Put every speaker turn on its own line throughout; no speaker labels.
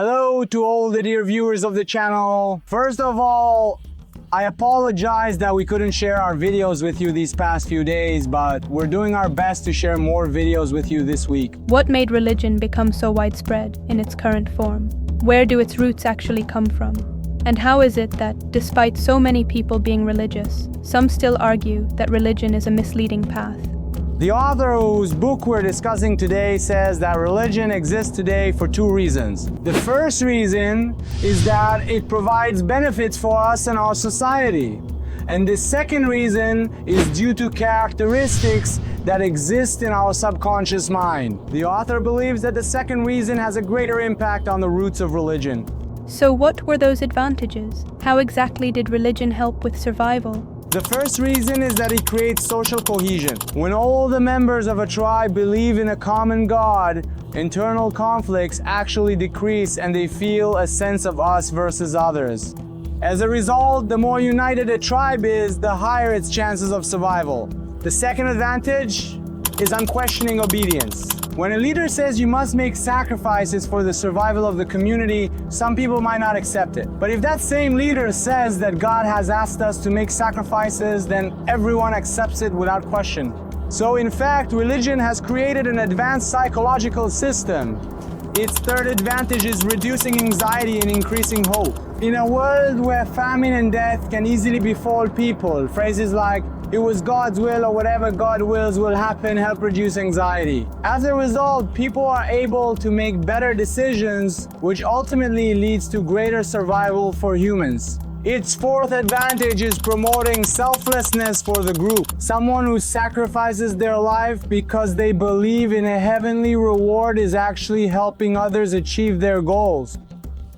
Hello to all the dear viewers of the channel. First of all, I apologize that we couldn't share our videos with you these past few days, but we're doing our best to share more videos with you this week.
What made religion become so widespread in its current form? Where do its roots actually come from? And how is it that, despite so many people being religious, some still argue that religion is a misleading path?
The author whose book we're discussing today says that religion exists today for two reasons. The first reason is that it provides benefits for us and our society. And the second reason is due to characteristics that exist in our subconscious mind. The author believes that the second reason has a greater impact on the roots of religion.
So what were those advantages? How exactly did religion help with survival?
The first reason is that it creates social cohesion. When all the members of a tribe believe in a common God, internal conflicts actually decrease and they feel a sense of us versus others. As a result, the more united a tribe is, the higher its chances of survival. The second advantage is unquestioning obedience. When a leader says you must make sacrifices for the survival of the community, some people might not accept it. But if that same leader says that God has asked us to make sacrifices, then everyone accepts it without question. So in fact, religion has created an advanced psychological system. Its third advantage is reducing anxiety and increasing hope. In a world where famine and death can easily befall people, phrases like, "It was God's will," or "whatever God wills will happen," help reduce anxiety. As a result, people are able to make better decisions, which ultimately leads to greater survival for humans. Its fourth advantage is promoting selflessness for the group. Someone who sacrifices their life because they believe in a heavenly reward is actually helping others achieve their goals.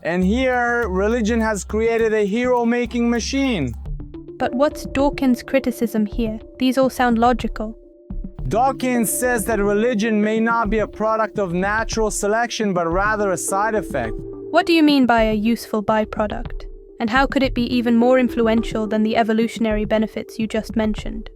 And here, religion has created a hero-making machine.
But what's Dawkins' criticism here? These all sound logical.
Dawkins says that religion may not be a product of natural selection, but rather a side effect.
What do you mean by a useful byproduct? And how could it be even more influential than the evolutionary benefits you just mentioned?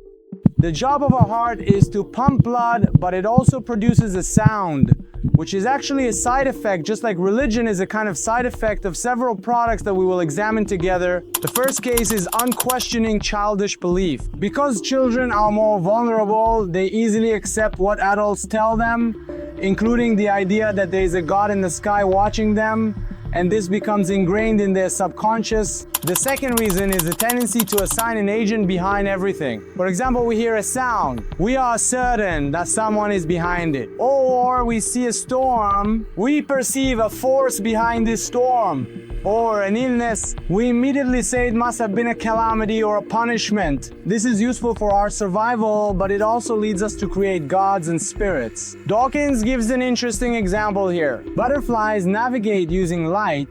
The job of a heart is to pump blood, but it also produces a sound, which is actually a side effect, just like religion is a kind of side effect of several products that we will examine together. The first case is unquestioning childish belief. Because children are more vulnerable, they easily accept what adults tell them, including the idea that there is a God in the sky watching them, and this becomes ingrained in their subconscious. The second reason is the tendency to assign an agent behind everything. For example, we hear a sound. We are certain that someone is behind it. Or we see a storm. We perceive a force behind this storm. Or an illness. We immediately say it must have been a calamity or a punishment. This is useful for our survival, but it also leads us to create gods and spirits. Dawkins gives an interesting example here. Butterflies navigate using light,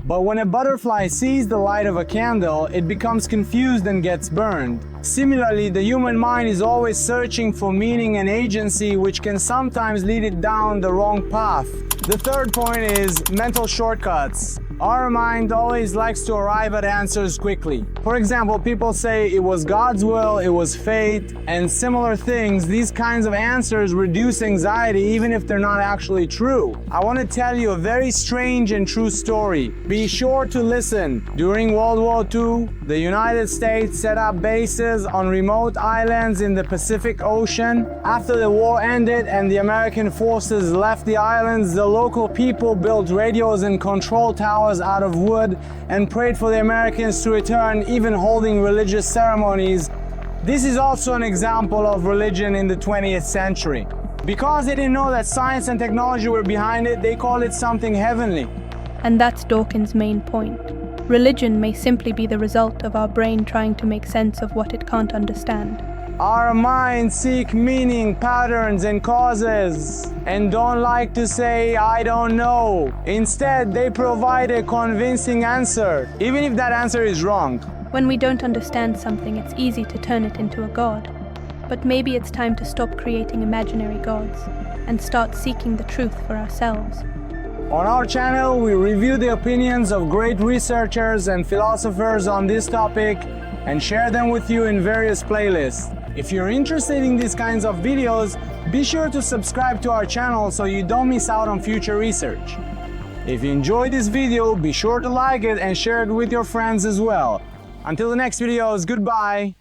but when a butterfly sees the light of a candle, it becomes confused and gets burned. Similarly, the human mind is always searching for meaning and agency, which can sometimes lead it down the wrong path. The third point is mental shortcuts. Our mind always likes to arrive at answers quickly. For example, people say it was God's will, it was fate, and similar things. These kinds of answers reduce anxiety even if they're not actually true. I want to tell you a very strange and true story. Be sure to listen. During World War II, the United States set up bases on remote islands in the Pacific Ocean. After the war ended and the American forces left the islands, the local people built radios and control towers out of wood and prayed for the Americans to return, even holding religious ceremonies. This is also an example of religion in the 20th century. Because they didn't know that science and technology were behind it, they called it something heavenly.
And that's Dawkins' main point. Religion may simply be the result of our brain trying to make sense of what it can't understand.
Our minds seek meaning, patterns, and causes, and don't like to say, "I don't know." Instead, they provide a convincing answer, even if that answer is wrong.
When we don't understand something, it's easy to turn it into a god. But maybe it's time to stop creating imaginary gods and start seeking the truth for ourselves.
On our channel, we review the opinions of great researchers and philosophers on this topic and share them with you in various playlists. If you're interested in these kinds of videos, be sure to subscribe to our channel so you don't miss out on future research. If you enjoyed this video, be sure to like it and share it with your friends as well. Until the next videos, goodbye!